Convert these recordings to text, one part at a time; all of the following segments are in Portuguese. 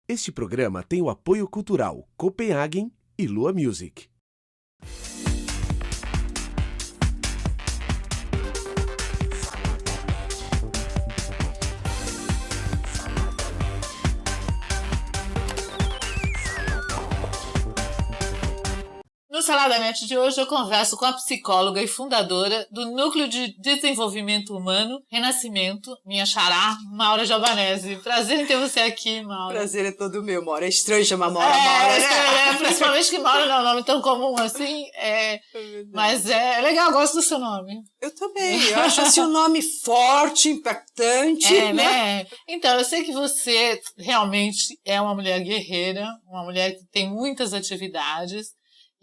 Este programa tem o apoio cultural Copenhagen e Lua Music. No Saladamente de hoje eu converso com a psicóloga e fundadora do Núcleo de Desenvolvimento Humano, Renascimento, minha xará, Maura Giovanese. Prazer em ter você aqui, Maura. Prazer é todo meu, Maura. É estranho chamar Maura, Maura, né? Principalmente que Maura não é um nome tão comum assim. Mas é legal, eu gosto do seu nome. Eu também. Eu acho assim um nome forte, impactante. Né? Então, eu sei que você realmente é uma mulher guerreira, uma mulher que tem muitas atividades.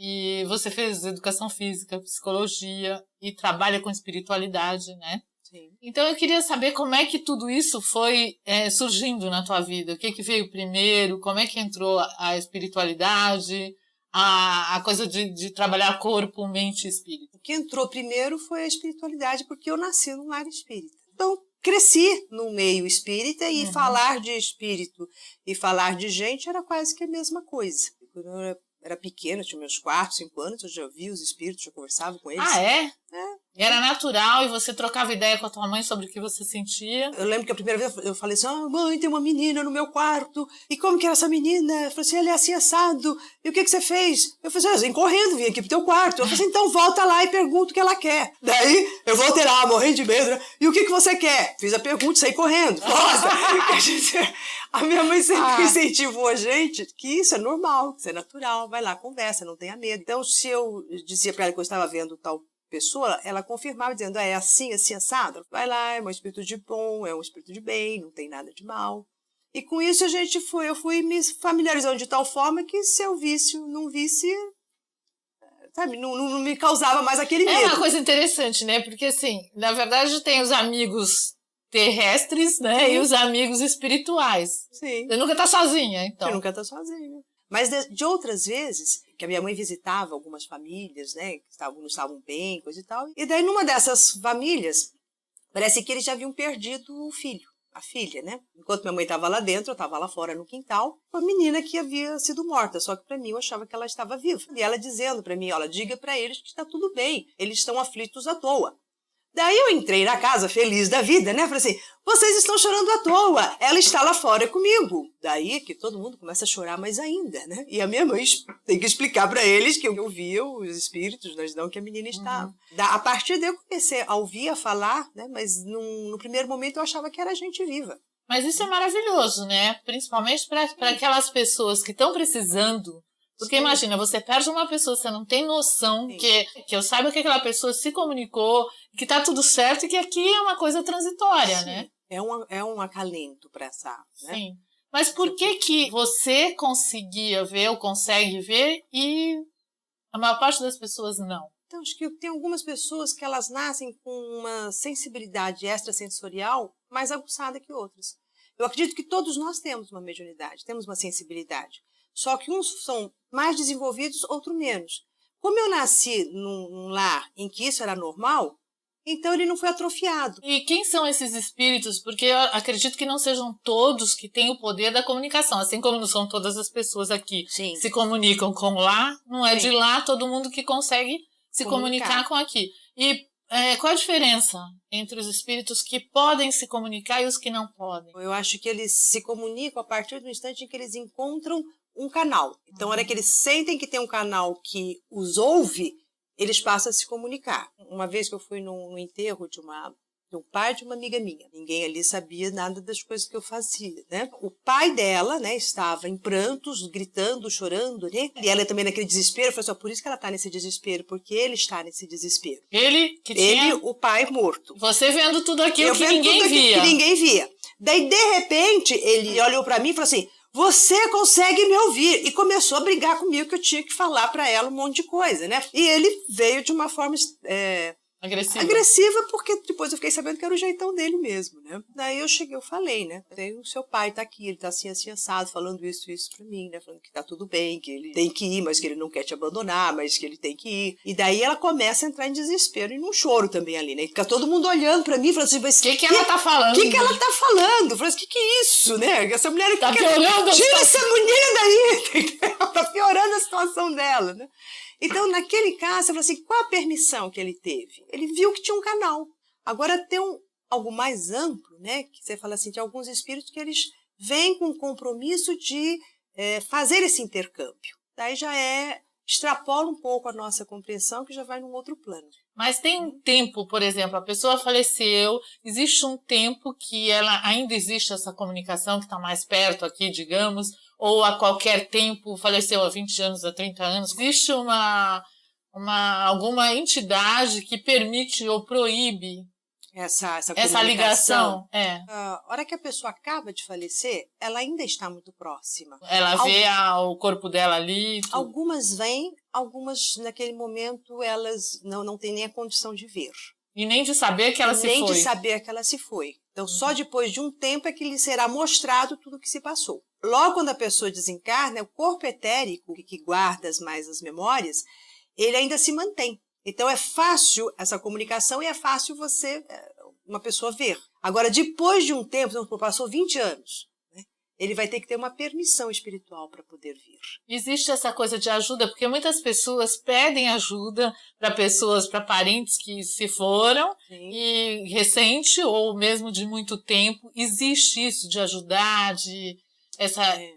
E você fez educação física, psicologia e trabalha com espiritualidade, né? Sim. Então eu queria saber como é que tudo isso foi surgindo na tua vida. O que veio primeiro? Como é que entrou a espiritualidade? A coisa de trabalhar corpo, mente e espírito. O que entrou primeiro foi a espiritualidade, porque eu nasci num lar espírita. Então, cresci no meio espírita e falar de espírito e falar de gente era quase que a mesma coisa. Quando eu era pequena, tinha meus 4, 5 anos, eu já via os espíritos, já conversava com eles. Ah, é? É. Era natural e você trocava ideia com a tua mãe sobre o que você sentia? Eu lembro que a primeira vez eu falei assim, mãe, tem uma menina no meu quarto. E como que era essa menina? Eu falei assim, ela é assim assado. E o que você fez? Eu falei assim, eu vim correndo, vim aqui pro teu quarto. Eu falei assim, então volta lá e pergunta o que ela quer. Daí eu voltei lá, morrendo de medo. E o que você quer? Fiz a pergunta e saí correndo. Nossa! A minha mãe sempre incentivou a gente que isso é normal, que isso é natural. Vai lá, conversa, não tenha medo. Então, se eu dizia pra ela que eu estava vendo tal pessoa, ela confirmava dizendo, é assim, assim, assado. Vai lá, é um espírito de bom, é um espírito de bem, não tem nada de mal. E com isso eu fui me familiarizando de tal forma que se eu visse ou não visse, sabe, não me causava mais aquele medo. É uma coisa interessante, né? Porque assim, na verdade tem os amigos terrestres, né? Sim. E os amigos espirituais. Sim. Você nunca tá sozinha, então. Você nunca tá sozinha. Mas de outras vezes, que a minha mãe visitava algumas famílias, né, que não estavam bem, coisa e tal. E daí, numa dessas famílias, parece que eles já haviam perdido o filho, a filha, né? Enquanto minha mãe estava lá dentro, eu estava lá fora no quintal, com a menina que havia sido morta. Só que para mim, eu achava que ela estava viva. E ela dizendo para mim, olha, diga para eles que está tudo bem, eles estão aflitos à toa. Daí eu entrei na casa, feliz da vida, né? Falei assim, vocês estão chorando à toa, ela está lá fora comigo. Daí que todo mundo começa a chorar mais ainda, né? E a minha mãe tem que explicar para eles que eu via os espíritos, não que a menina estava. A partir daí eu comecei a ouvir, a falar, né? Mas no primeiro momento eu achava que era gente viva. Mas isso é maravilhoso, né? Principalmente para aquelas pessoas que estão precisando. Porque imagina, você perde uma pessoa, você não tem noção que eu saiba que aquela pessoa se comunicou, que tá tudo certo e que aqui é uma coisa transitória, né? É um acalento para essa, né? Sim. Mas por que você conseguia ver ou consegue ver e a maior parte das pessoas não? Então, acho que tem algumas pessoas que elas nascem com uma sensibilidade extrasensorial mais aguçada que outras. Eu acredito que todos nós temos uma mediunidade, temos uma sensibilidade. Só que uns são mais desenvolvidos, outros menos. Como eu nasci num lar em que isso era normal, então ele não foi atrofiado. E quem são esses espíritos? Porque eu acredito que não sejam todos que têm o poder da comunicação. Assim como não são todas as pessoas aqui que se comunicam com lá, não é de lá todo mundo que consegue se comunicar com aqui. E qual a diferença entre os espíritos que podem se comunicar e os que não podem? Eu acho que eles se comunicam a partir do instante em que eles encontram um canal. Então, na hora que eles sentem que tem um canal que os ouve, eles passam a se comunicar. Uma vez que eu fui no enterro de um pai de uma amiga minha, ninguém ali sabia nada das coisas que eu fazia, né? O pai dela, né, estava em prantos, gritando, chorando, né? E ela também naquele desespero, eu falei assim, por isso que ela está nesse desespero, porque ele está nesse desespero. Ele, o pai morto. Você vendo tudo aquilo que ninguém via. Que ninguém via. Daí, de repente, ele olhou para mim e falou assim, você consegue me ouvir? E começou a brigar comigo que eu tinha que falar para ela um monte de coisa, né? E ele veio de uma forma Agressiva porque depois eu fiquei sabendo que era o jeitão dele mesmo, né? Daí eu falei, né? Daí o seu pai tá aqui, ele tá assim, assim, assado, falando isso pra mim, né? Falando que tá tudo bem, que ele tem que ir, mas que ele não quer te abandonar, mas que ele tem que ir. E daí ela começa a entrar em desespero e num choro também ali, né? E fica todo mundo olhando pra mim, falando assim, mas... O que ela tá falando? O que ela tá falando? Falei assim, que é isso, né? Essa mulher... Tá piorando. Tira essa mulher daí! Ela tá piorando a situação dela, né? Então, naquele caso, eu falei assim, qual a permissão que ele teve? Ele viu que tinha um canal. Agora, tem algo mais amplo, né? Que você fala assim, de alguns espíritos que eles vêm com o compromisso de fazer esse intercâmbio. Daí já extrapola um pouco a nossa compreensão, que já vai num outro plano. Mas tem um tempo, por exemplo, a pessoa faleceu, existe um tempo que ainda existe essa comunicação que está mais perto aqui, digamos, ou a qualquer tempo, faleceu há 20 anos, há 30 anos, existe alguma entidade que permite ou proíbe essa ligação? A hora que a pessoa acaba de falecer, ela ainda está muito próxima. Ela vê o corpo dela ali? Algumas vêm, algumas naquele momento elas não têm nem a condição de ver. E nem de saber que ela se foi. Nem de saber que ela se foi. Então, só depois de um tempo é que lhe será mostrado tudo o que se passou. Logo quando a pessoa desencarna, o corpo etérico, que guarda mais as memórias, ele ainda se mantém. Então, é fácil essa comunicação e é fácil uma pessoa ver. Agora, depois de um tempo, passou 20 anos, né, ele vai ter que ter uma permissão espiritual para poder vir. Existe essa coisa de ajuda, porque muitas pessoas pedem ajuda para parentes que se foram, sim, e recente ou mesmo de muito tempo. Existe isso de ajudar,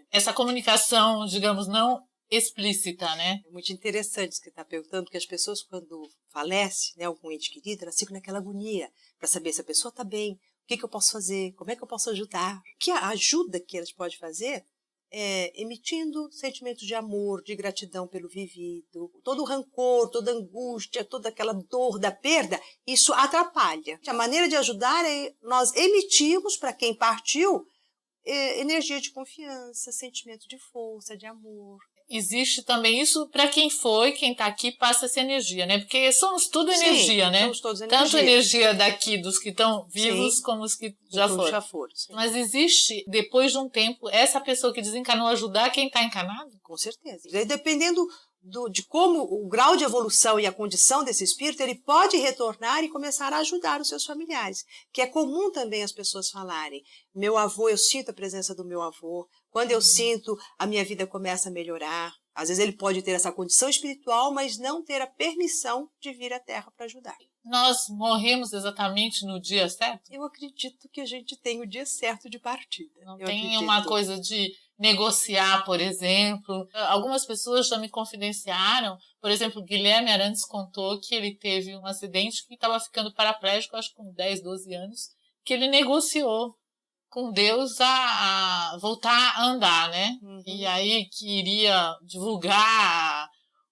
essa comunicação, digamos, não explícita, né? É muito interessante isso que você está perguntando, porque as pessoas, quando falecem, né, algum ente querido, elas ficam naquela agonia para saber se a pessoa está bem, o que eu posso fazer, como é que eu posso ajudar. Que a ajuda que elas podem fazer é emitindo sentimentos de amor, de gratidão pelo vivido, todo o rancor, toda a angústia, toda aquela dor da perda, isso atrapalha. A maneira de ajudar é nós emitirmos para quem partiu energia de confiança, sentimento de força, de amor. Existe também isso para quem está aqui, passa essa energia, né? Porque somos tudo energia, sim, né? Somos todos energia. Tanto energia daqui, dos que estão vivos, sim, como os que já foram. Sim. Mas existe, depois de um tempo, essa pessoa que desencarnou ajudar quem está encarnado? Com certeza. E dependendo de como o grau de evolução e a condição desse espírito, ele pode retornar e começar a ajudar os seus familiares, que é comum também as pessoas falarem, meu avô, eu sinto a presença do meu avô, quando eu sinto, a minha vida começa a melhorar. Às vezes ele pode ter essa condição espiritual, mas não ter a permissão de vir à Terra para ajudar. Nós morremos exatamente no dia certo? Eu acredito que a gente tem o dia certo de partida. Não tem uma coisa de negociar, por exemplo. Algumas pessoas já me confidenciaram, por exemplo, Guilherme Arantes contou que ele teve um acidente que estava ficando paraplégico, acho que com 10, 12 anos, que ele negociou com Deus a voltar a andar, né? Uhum. E aí que iria divulgar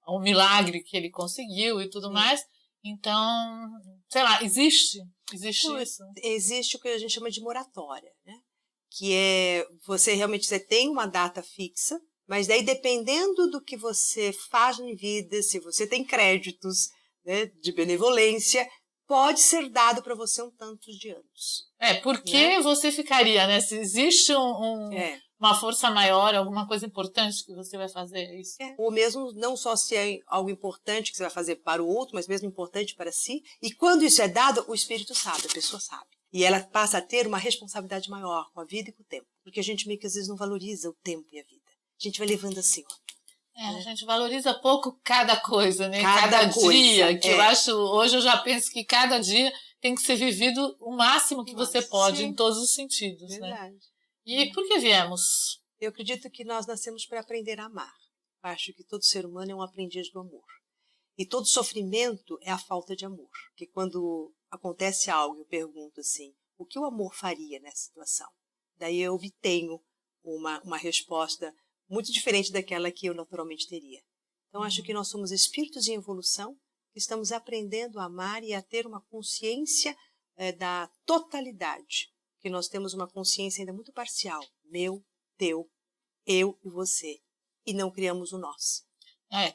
o milagre que ele conseguiu e tudo mais. Então, sei lá, existe isso? Existe o que a gente chama de moratória, né? Que é, você tem uma data fixa, mas daí dependendo do que você faz em vida, se você tem créditos, né, de benevolência, pode ser dado para você um tanto de anos. Porque, né, você ficaria, né? Se existe uma força maior, alguma coisa importante que você vai fazer, é isso? Ou mesmo, não só se é algo importante que você vai fazer para o outro, mas mesmo importante para si. E quando isso é dado, o espírito sabe, a pessoa sabe. E ela passa a ter uma responsabilidade maior com a vida e com o tempo. Porque a gente meio que às vezes não valoriza o tempo e a vida. A gente vai levando assim, ó. A gente valoriza pouco cada coisa, né? Cada dia, que eu acho, hoje eu já penso que cada dia tem que ser vivido o máximo que você pode, sim, em todos os sentidos. Verdade. Né? E por que viemos? Eu acredito que nós nascemos para aprender a amar. Acho que todo ser humano é um aprendiz do amor. E todo sofrimento é a falta de amor. Porque quando acontece algo, eu pergunto assim, o que o amor faria nessa situação? Daí eu obtenho uma resposta muito diferente daquela que eu naturalmente teria. Então, acho que nós somos espíritos em evolução, que estamos aprendendo a amar e a ter uma consciência da totalidade, que nós temos uma consciência ainda muito parcial, meu, teu, eu e você, e não criamos o nós.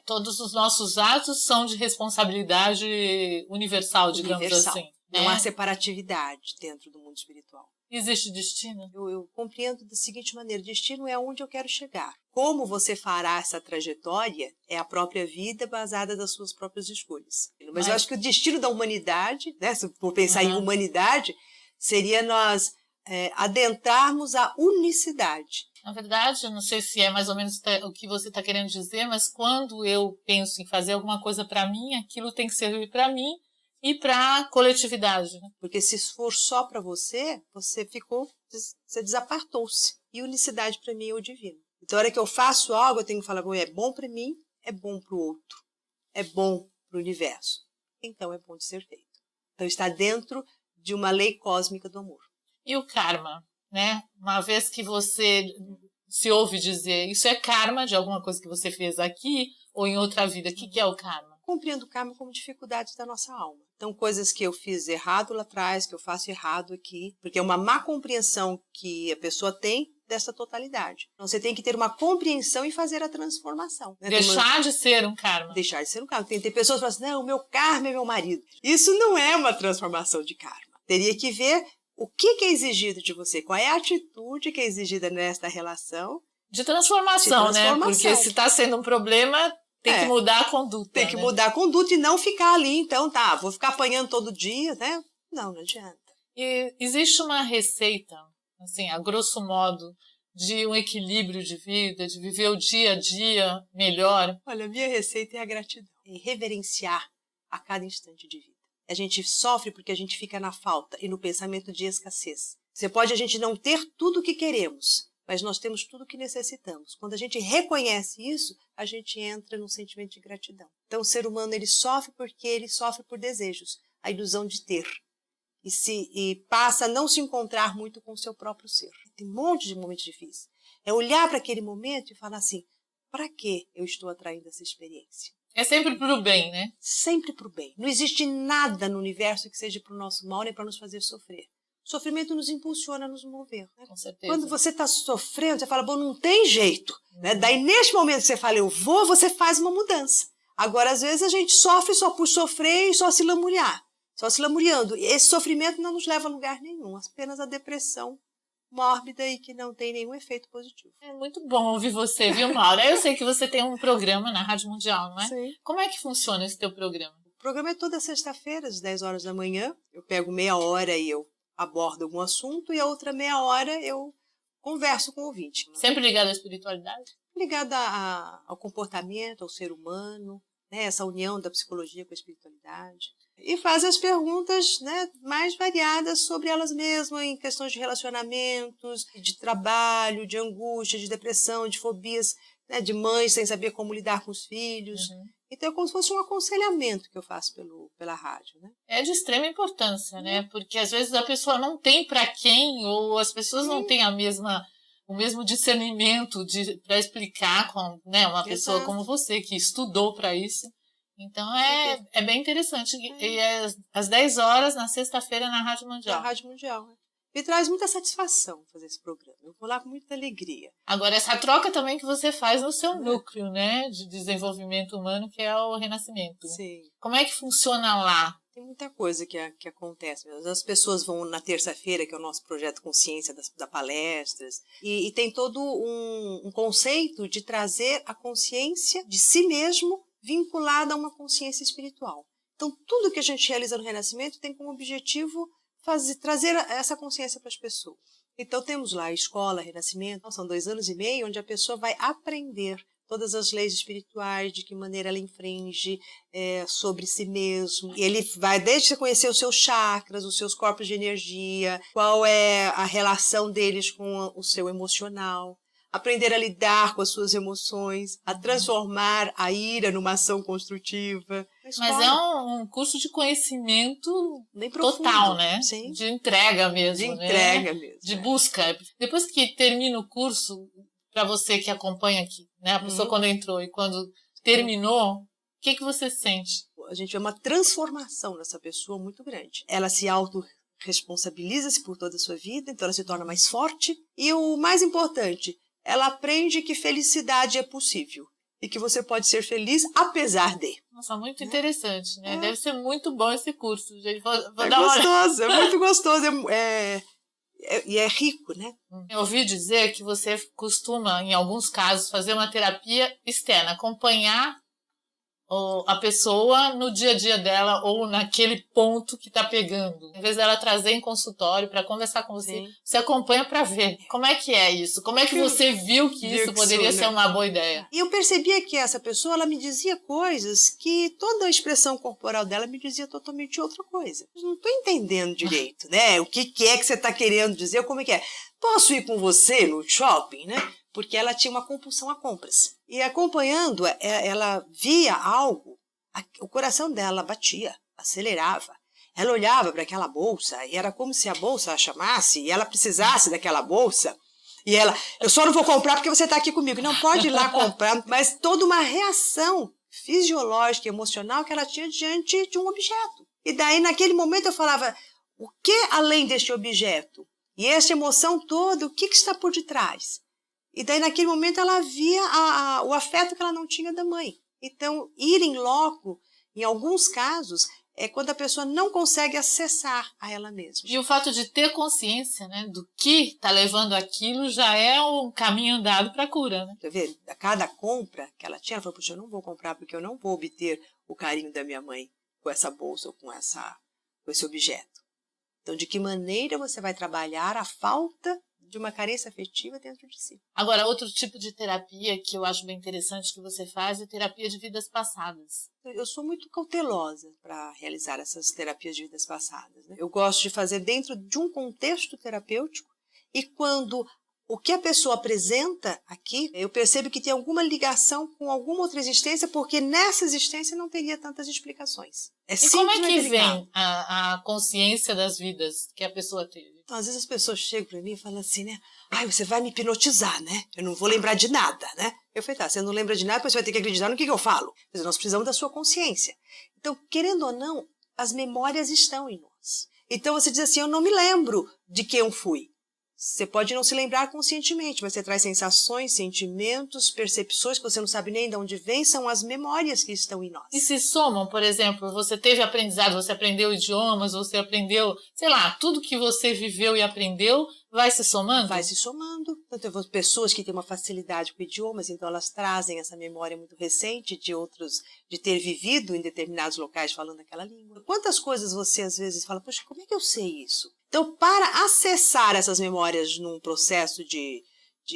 Todos os nossos atos são de responsabilidade universal, digamos assim. Não há separatividade dentro do mundo espiritual. Existe destino? Eu compreendo da seguinte maneira: destino é onde eu quero chegar. Como você fará essa trajetória é a própria vida baseada nas suas próprias escolhas. Mas eu acho que o destino da humanidade, né, se for pensar em humanidade, seria nós adentrarmos a unicidade. Na verdade, eu não sei se é mais ou menos o que você está querendo dizer, mas quando eu penso em fazer alguma coisa para mim, aquilo tem que servir para mim e para a coletividade. Porque se for só para você, você desapartou-se. E unicidade para mim é o divino. Então, a hora que eu faço algo, eu tenho que falar, é bom para mim, é bom para o outro, é bom para o universo. Então, é bom de ser feito. Então, está dentro de uma lei cósmica do amor. E o karma, né? Uma vez que você se ouve dizer, isso é karma de alguma coisa que você fez aqui ou em outra vida, o que é o karma? Compreendo o karma como dificuldades da nossa alma. Então, coisas que eu fiz errado lá atrás, que eu faço errado aqui, porque é uma má compreensão que a pessoa tem dessa totalidade. Então, você tem que ter uma compreensão e fazer a transformação. Né? Deixar de ser um karma. Deixar de ser um karma. Tem pessoas que falam assim, não, o meu karma é meu marido. Isso não é uma transformação de karma. Teria que ver o que é exigido de você, qual é a atitude que é exigida nesta relação. De transformação, né? Porque se está sendo um problema, tem que mudar a conduta. Tem que mudar a conduta e não ficar ali, então, vou ficar apanhando todo dia, né? Não adianta. E existe uma receita, assim, a grosso modo, de um equilíbrio de vida, de viver o dia a dia melhor? Olha, a minha receita é a gratidão. É reverenciar a cada instante de vida. A gente sofre porque a gente fica na falta e no pensamento de escassez. A gente não ter tudo o que queremos, mas nós temos tudo o que necessitamos. Quando a gente reconhece isso, a gente entra num sentimento de gratidão. Então, o ser humano ele sofre porque ele sofre por desejos, a ilusão de ter. E passa a não se encontrar muito com o seu próprio ser. Tem um monte de momentos difíceis. É olhar para aquele momento e falar assim, para que eu estou atraindo essa experiência? É sempre para o bem, né? Sempre para o bem. Não existe nada no universo que seja para o nosso mal nem para nos fazer sofrer. O sofrimento nos impulsiona a nos mover. Né? Com certeza. Quando você está sofrendo, você fala, bom, não tem jeito. Né? Daí, neste momento que você fala, eu vou, você faz uma mudança. Agora, às vezes, a gente sofre só por sofrer e só se lamuriar. Só se lamuriando. E esse sofrimento não nos leva a lugar nenhum. Apenas a depressão mórbida e que não tem nenhum efeito positivo. É muito bom ouvir você, viu, Maura? Eu sei que você tem um programa na Rádio Mundial, não é? Sim. Como é que funciona esse teu programa? O programa é toda sexta-feira, às 10 horas da manhã. Eu pego meia hora e eu abordo algum assunto e a outra meia hora eu converso com o ouvinte. Sempre ligado à espiritualidade? Ligada ao comportamento, ao ser humano, né? Essa união da psicologia com a espiritualidade. E faz as perguntas, né, mais variadas sobre elas mesmas, em questões de relacionamentos, de trabalho, de angústia, de depressão, de fobias, né, de mães sem saber como lidar com os filhos. Uhum. Então é como se fosse um aconselhamento que eu faço pela rádio. Né? É de extrema importância, né? Porque às vezes a pessoa não tem para quem, ou as pessoas não têm o mesmo discernimento para explicar com, né, uma pessoa como você, que estudou para isso. Então é bem interessante. E é às 10 horas, na sexta-feira, na Rádio Mundial. Na Rádio Mundial. Me traz muita satisfação fazer esse programa. Eu vou lá com muita alegria. Agora, essa troca também que você faz no seu núcleo, né, de desenvolvimento humano, que é o Renascimento. Sim. Como é que funciona lá? Tem muita coisa que acontece. As pessoas vão na terça-feira, que é o nosso projeto Consciência da Palestras, e tem todo um conceito de trazer a consciência de si mesmo vinculada a uma consciência espiritual. Então, tudo que a gente realiza no Renascimento tem como objetivo trazer essa consciência para as pessoas. Então, temos lá a Escola Renascimento, são 2 anos e meio, onde a pessoa vai aprender todas as leis espirituais, de que maneira ela infringe sobre si mesmo. E ele vai desde conhecer os seus chakras, os seus corpos de energia, qual é a relação deles com o seu emocional, aprender a lidar com as suas emoções, a transformar a ira numa ação construtiva. Mas é um curso de conhecimento bem profundo, total, né? Sim. De entrega mesmo. De entrega mesmo. De busca. Depois que termina o curso, para você que acompanha aqui, né? A pessoa quando entrou e quando terminou, o que você sente? A gente vê uma transformação nessa pessoa muito grande. Ela se autorresponsabiliza-se por toda a sua vida, então ela se torna mais forte. E o mais importante, ela aprende que felicidade é possível. e que você pode ser feliz apesar de. Nossa, muito interessante, né? Deve ser muito bom esse curso, gente. Vou É dar uma olhada. gostoso, é muito gostoso. E é rico, né? Eu ouvi dizer que você costuma, em alguns casos, fazer uma terapia externa, acompanhar a pessoa no dia a dia dela ou naquele ponto que está pegando. Em vez dela trazer em consultório para conversar com você, você acompanha para ver. Como é que é isso? Como é que você viu que isso poderia ser uma boa ideia? E eu percebia que essa pessoa, ela me dizia coisas que toda a expressão corporal dela me dizia totalmente outra coisa. Eu não estou entendendo direito, né? O que é que você está querendo dizer? Como é que é? Posso ir com você no shopping, né? Porque ela tinha uma compulsão a compras. E acompanhando, ela via algo, o coração dela batia, acelerava. Ela olhava para aquela bolsa e era como se a bolsa a chamasse e ela precisasse daquela bolsa. E ela, eu só não vou comprar porque você está aqui comigo. Não pode ir lá comprar. Mas toda uma reação fisiológica e emocional que ela tinha diante de um objeto. E daí, naquele momento, eu falava, o que além deste objeto? E essa emoção toda, o que está por detrás? E daí, naquele momento, ela via o afeto que ela não tinha da mãe. Então, ir em loco, em alguns casos, é quando a pessoa não consegue acessar a ela mesma. E o fato de ter consciência, né, do que está levando aquilo já é um caminho andado para a cura. Né? Quer ver? A cada compra que ela tinha, ela falou, puxa, eu não vou comprar porque eu não vou obter o carinho da minha mãe com essa bolsa ou com esse objeto. Então, de que maneira você vai trabalhar a falta de uma carência afetiva dentro de si? Agora, outro tipo de terapia que eu acho bem interessante que você faz é terapia de vidas passadas. Eu sou muito cautelosa para realizar essas terapias de vidas passadas, né? Eu gosto de fazer dentro de um contexto terapêutico e quando o que a pessoa apresenta aqui, eu percebo que tem alguma ligação com alguma outra existência, porque nessa existência não teria tantas explicações. E como é que vem a consciência das vidas que a pessoa teve? Então, às vezes as pessoas chegam para mim e falam assim, né? Ai, você vai me hipnotizar, né? Eu não vou lembrar de nada, né? Eu falei, tá, você não lembra de nada, depois você vai ter que acreditar no que eu falo. Mas nós precisamos da sua consciência. Então, querendo ou não, as memórias estão em nós. Então, você diz assim, eu não me lembro de quem eu fui. Você pode não se lembrar conscientemente, mas você traz sensações, sentimentos, percepções que você não sabe nem de onde vem, são as memórias que estão em nós. E se somam, por exemplo, você teve aprendizado, você aprendeu idiomas, você aprendeu, sei lá, tudo que você viveu e aprendeu, vai se somando? Vai se somando. Então, tem pessoas que têm uma facilidade com idiomas, então elas trazem essa memória muito recente de ter vivido em determinados locais falando aquela língua. Quantas coisas você às vezes fala, poxa, como é que eu sei isso? Então, para acessar essas memórias num processo de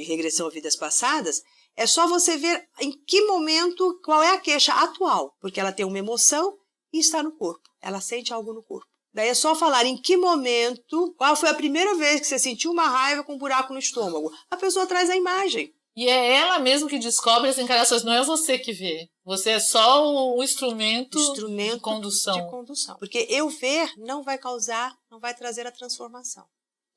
regressão a vidas passadas, é só você ver em que momento, qual é a queixa atual, porque ela tem uma emoção e está no corpo, ela sente algo no corpo. Daí é só falar em que momento, qual foi a primeira vez que você sentiu uma raiva com um buraco no estômago. A pessoa traz a imagem. E é ela mesmo que descobre as encarnações, não é você que vê. Você é só o instrumento de condução. Porque eu ver não vai trazer a transformação.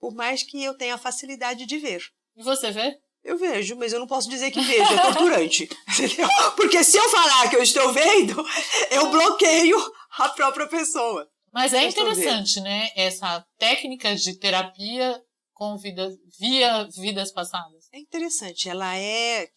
Por mais que eu tenha a facilidade de ver. E você vê? Eu vejo, mas eu não posso dizer que vejo, é torturante. Entendeu? Porque se eu falar que eu estou vendo, eu bloqueio a própria pessoa. Mas é interessante, né? Essa técnica de terapia via vidas passadas. É interessante. Ela é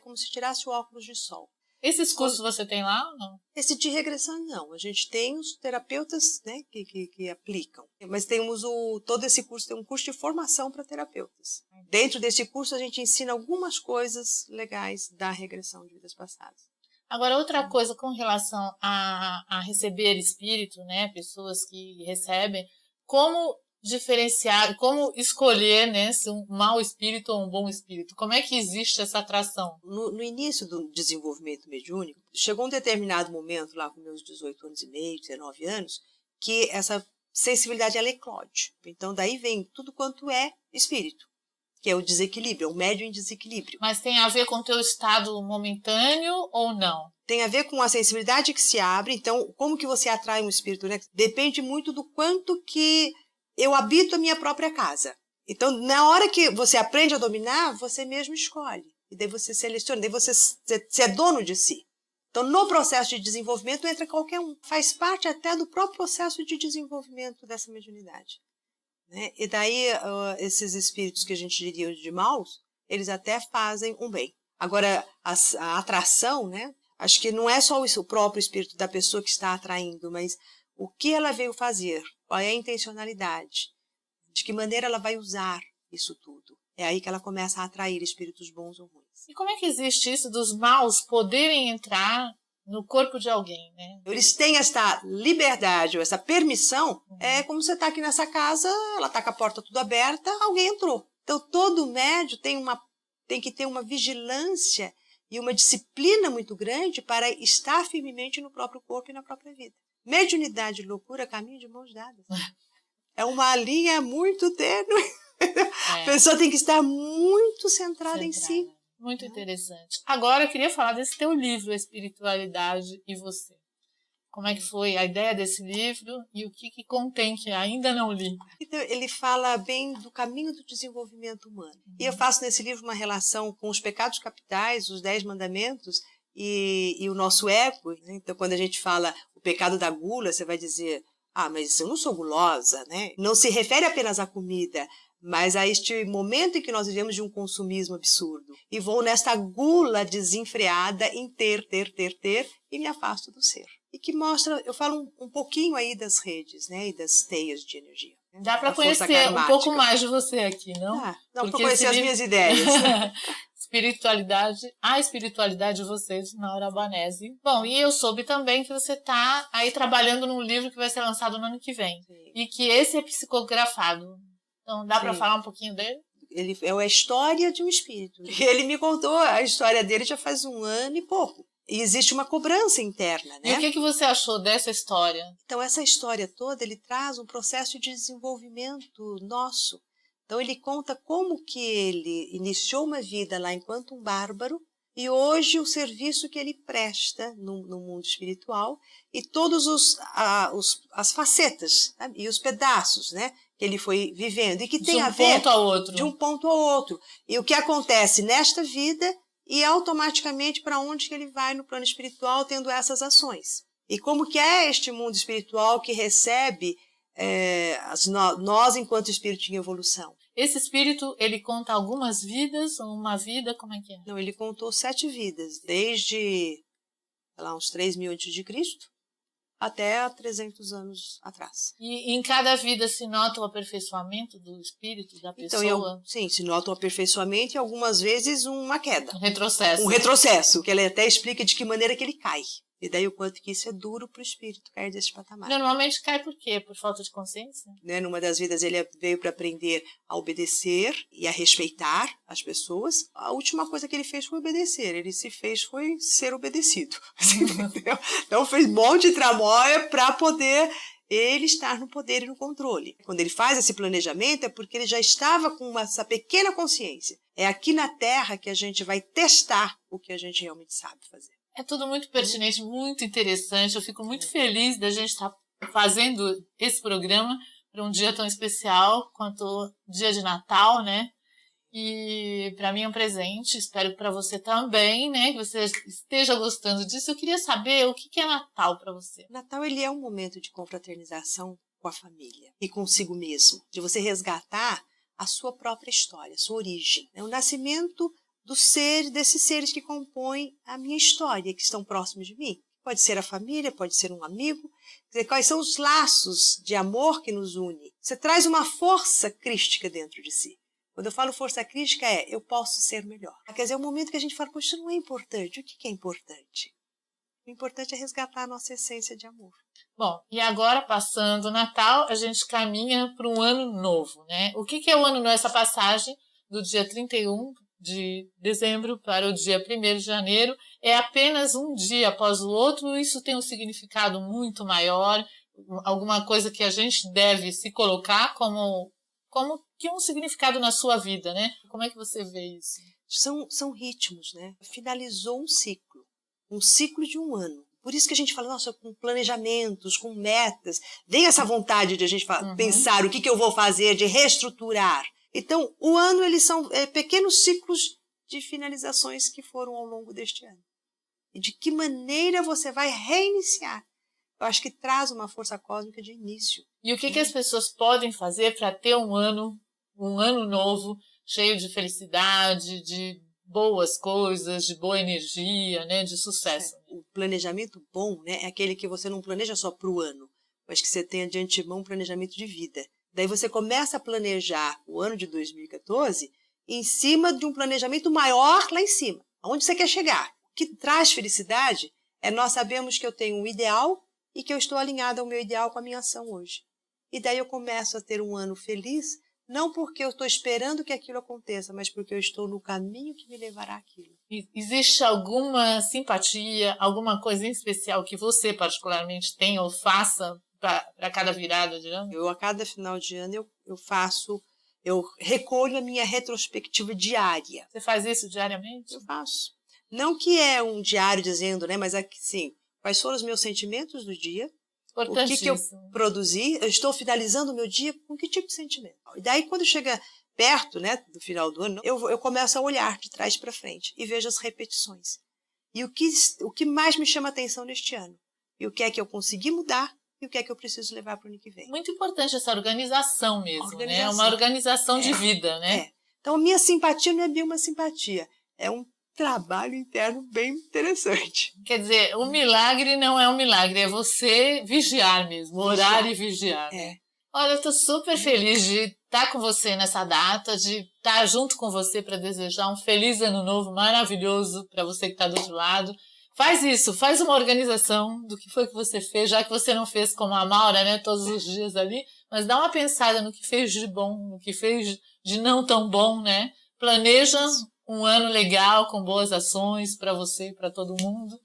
como se tirasse o óculos de sol. Esses cursos você tem lá ou não? Esse de regressão, não. A gente tem os terapeutas, né, que aplicam. Mas temos todo esse curso, tem um curso de formação para terapeutas. Dentro desse curso, a gente ensina algumas coisas legais da regressão de vidas passadas. Agora, outra coisa com relação a receber espírito, né, pessoas que recebem, como diferenciar, como escolher, né, se um mau espírito ou um bom espírito? Como é que existe essa atração? No início do desenvolvimento mediúnico, chegou um determinado momento, lá com meus 18 anos e meio, 19 anos, que essa sensibilidade ela eclode. Então, daí vem tudo quanto é espírito, que é o desequilíbrio, é o médium em desequilíbrio. Mas tem a ver com o teu estado momentâneo ou não? Tem a ver com a sensibilidade que se abre. Então, como que você atrai um espírito, né? Depende muito do quanto que eu habito a minha própria casa. Então, na hora que você aprende a dominar, você mesmo escolhe. E daí você seleciona, daí você é dono de si. Então, no processo de desenvolvimento entra qualquer um. Faz parte até do próprio processo de desenvolvimento dessa mediunidade. Né? E daí, esses espíritos que a gente diria de maus, eles até fazem um bem. Agora, a atração, né? Acho que não é só o próprio espírito da pessoa que está atraindo, mas o que ela veio fazer, qual é a intencionalidade, de que maneira ela vai usar isso tudo. É aí que ela começa a atrair espíritos bons ou ruins. E como é que existe isso dos maus poderem entrar no corpo de alguém, né? Eles têm essa liberdade ou essa permissão. É como você está aqui nessa casa, ela está com a porta tudo aberta, alguém entrou. Então, todo médium tem que ter uma vigilância e uma disciplina muito grande para estar firmemente no próprio corpo e na própria vida. Mediunidade e loucura caminham de mãos dadas. É uma linha muito tênue. A pessoa tem que estar muito centrada em si. Muito interessante. Agora eu queria falar desse teu livro, Espiritualidade e Você. Como é que foi a ideia desse livro e o que contém que ainda não li? Então, ele fala bem do caminho do desenvolvimento humano. E eu faço nesse livro uma relação com os pecados capitais, os 10 mandamentos e o nosso ego. Então, quando a gente fala o pecado da gula, você vai dizer, mas eu não sou gulosa, né? Não se refere apenas à comida, mas a este momento em que nós vivemos de um consumismo absurdo. E vou nesta gula desenfreada em ter, e me afasto do ser. E que mostra, eu falo um pouquinho aí das redes, né, e das teias de energia. Dá para conhecer um pouco mais de você aqui, não? Dá para conhecer as minhas ideias. A espiritualidade de vocês, Naura Albanese. Bom, e eu soube também que você está aí trabalhando num livro que vai ser lançado no ano que vem. Sim. E que esse é psicografado. Então, dá para falar um pouquinho dele? Ele é a história de um espírito. Ele me contou a história dele já faz 1 ano e pouco. E existe uma cobrança interna, né? E o que você achou dessa história? Então, essa história toda, ele traz um processo de desenvolvimento nosso. Então, ele conta como que ele iniciou uma vida lá enquanto um bárbaro e hoje o serviço que ele presta no mundo espiritual e todos as facetas, sabe? E os pedaços, né, que ele foi vivendo e que tem a ver de um ponto ao outro. E o que acontece nesta vida e automaticamente para onde que ele vai no plano espiritual tendo essas ações. E como que é este mundo espiritual que recebe nós enquanto espírito em evolução. Esse espírito, ele conta algumas vidas, ou uma vida, como é que é? Não, ele contou 7 vidas, desde uns 3.000 a.C. até há 300 anos atrás. E em cada vida se nota o aperfeiçoamento do espírito, da pessoa? Então, sim, se nota um aperfeiçoamento e algumas vezes uma queda. Um retrocesso. Um retrocesso, que ele até explica de que maneira que ele cai. E daí o quanto que isso é duro para o espírito cair desse patamar. Normalmente cai por quê? Por falta de consciência? Né? Numa das vidas ele veio para aprender a obedecer e a respeitar as pessoas. A última coisa que ele fez foi obedecer. Ele se fez foi ser obedecido. Entendeu? Então fez um monte de tramóia para poder ele estar no poder e no controle. Quando ele faz esse planejamento é porque ele já estava com essa pequena consciência. É aqui na Terra que a gente vai testar o que a gente realmente sabe fazer. É tudo muito pertinente, muito interessante. Eu fico muito feliz da gente estar fazendo esse programa para um dia tão especial quanto o dia de Natal, né? E para mim é um presente, espero que para você também, né? Que você esteja gostando disso. Eu queria saber o que é Natal para você. Natal, ele é um momento de confraternização com a família e consigo mesmo, de você resgatar a sua própria história, a sua origem. É o nascimento desses seres que compõem a minha história, que estão próximos de mim. Pode ser a família, pode ser um amigo. Quer dizer, quais são os laços de amor que nos une? Você traz uma força crística dentro de si. Quando eu falo força crística eu posso ser melhor. Quer dizer, é o momento que a gente fala, poxa, isso não é importante. O que é importante? O importante é resgatar a nossa essência de amor. Bom, e agora, passando o Natal, a gente caminha para um ano novo, né? O que é o ano novo? Essa passagem do dia 31 de dezembro para o dia 1º de janeiro é apenas um dia após o outro. Isso tem um significado muito maior, alguma coisa que a gente deve se colocar como que um significado na sua vida, né? Como é que você vê isso? São ritmos, né? Finalizou um ciclo de um ano. Por isso que a gente fala, nossa, com planejamentos, com metas, vem essa vontade de a gente pensar o que eu vou fazer, de reestruturar. Então, o ano, eles são pequenos ciclos de finalizações que foram ao longo deste ano. E de que maneira você vai reiniciar? Eu acho que traz uma força cósmica de início. E o que as pessoas podem fazer para ter um ano novo, cheio de felicidade, de boas coisas, de boa energia, né? De sucesso. O planejamento bom, né, é aquele que você não planeja só para o ano, mas que você tenha de antemão um planejamento de vida. Daí você começa a planejar o ano de 2014 em cima de um planejamento maior lá em cima. Aonde você quer chegar? O que traz felicidade é nós sabemos que eu tenho um ideal e que eu estou alinhada ao meu ideal com a minha ação hoje. E daí eu começo a ter um ano feliz, não porque eu estou esperando que aquilo aconteça, mas porque eu estou no caminho que me levará àquilo. Existe alguma simpatia, alguma coisa em especial que você particularmente tem ou faça para cada virada de ano? Eu, a cada final de ano, eu recolho a minha retrospectiva diária. Você faz isso diariamente? Eu faço. Não que é um diário dizendo, né, mas sim, quais foram os meus sentimentos do dia, o que eu produzi, eu estou finalizando o meu dia com que tipo de sentimento. E daí, quando chega perto, né, do final do ano, eu começo a olhar de trás para frente e vejo as repetições. E o que mais me chama atenção neste ano? E o que é que eu consegui mudar e o que é que eu preciso levar para o ano que vem? Muito importante essa organização mesmo, né? Uma organização de vida, né? Então, a minha simpatia não é bem uma simpatia, é um trabalho interno bem interessante. Quer dizer, o milagre não é um milagre, é você vigiar mesmo, orar e vigiar. Né? Olha, eu estou super feliz de estar com você nessa data, de estar junto com você para desejar um feliz ano novo maravilhoso para você que está do outro lado. Faz isso, faz uma organização do que foi que você fez, já que você não fez como a Maura, né, todos os dias ali, mas dá uma pensada no que fez de bom, no que fez de não tão bom, né? Planeja um ano legal, com boas ações para você e para todo mundo.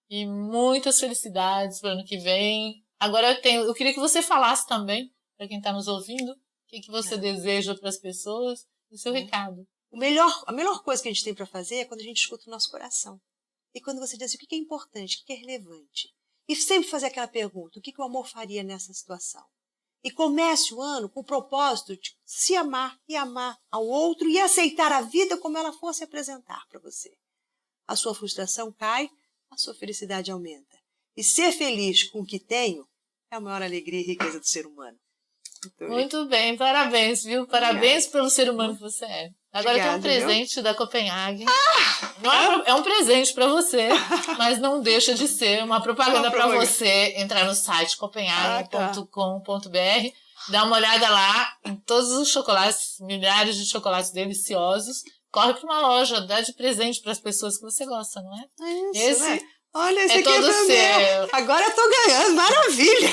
E muitas felicidades para o ano que vem. Agora eu queria que você falasse também, para quem está nos ouvindo, o que você deseja para as pessoas e o seu recado. A melhor coisa que a gente tem para fazer é quando a gente escuta o nosso coração. E quando você diz assim, o que é importante, o que é relevante. E sempre fazer aquela pergunta, o que o amor faria nessa situação? E comece o ano com o propósito de se amar e amar ao outro e aceitar a vida como ela for se apresentar para você. A sua frustração cai, a sua felicidade aumenta. E ser feliz com o que tenho é a maior alegria e riqueza do ser humano. Muito bem, parabéns, viu? Parabéns pelo ser humano que você é. Agora tem um presente da Copenhagen. É um presente para você, mas não deixa de ser uma propaganda para você entrar no site copenhagen.com.br, dar uma olhada lá em todos os chocolates, milhares de chocolates deliciosos. Corre para uma loja, dá de presente para as pessoas que você gosta, não é? Isso, né? Olha, esse aqui todo é seu. Agora eu tô ganhando, maravilha!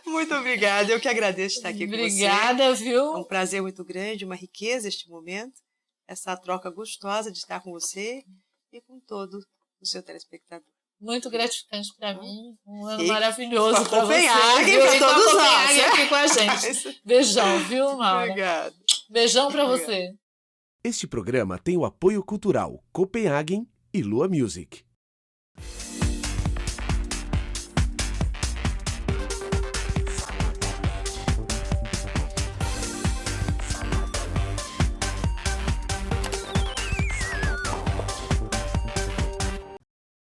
Muito obrigada, eu que agradeço de estar aqui com você. Obrigada, viu? É um prazer muito grande, uma riqueza este momento, essa troca gostosa de estar com você e com todo o seu telespectador. Muito gratificante para mim, um ano maravilhoso para você. Para todos nós. Aqui com a gente. Beijão, viu, Maura? Obrigada. Beijão para você. Este programa tem o apoio cultural Copenhagen e Lua Music.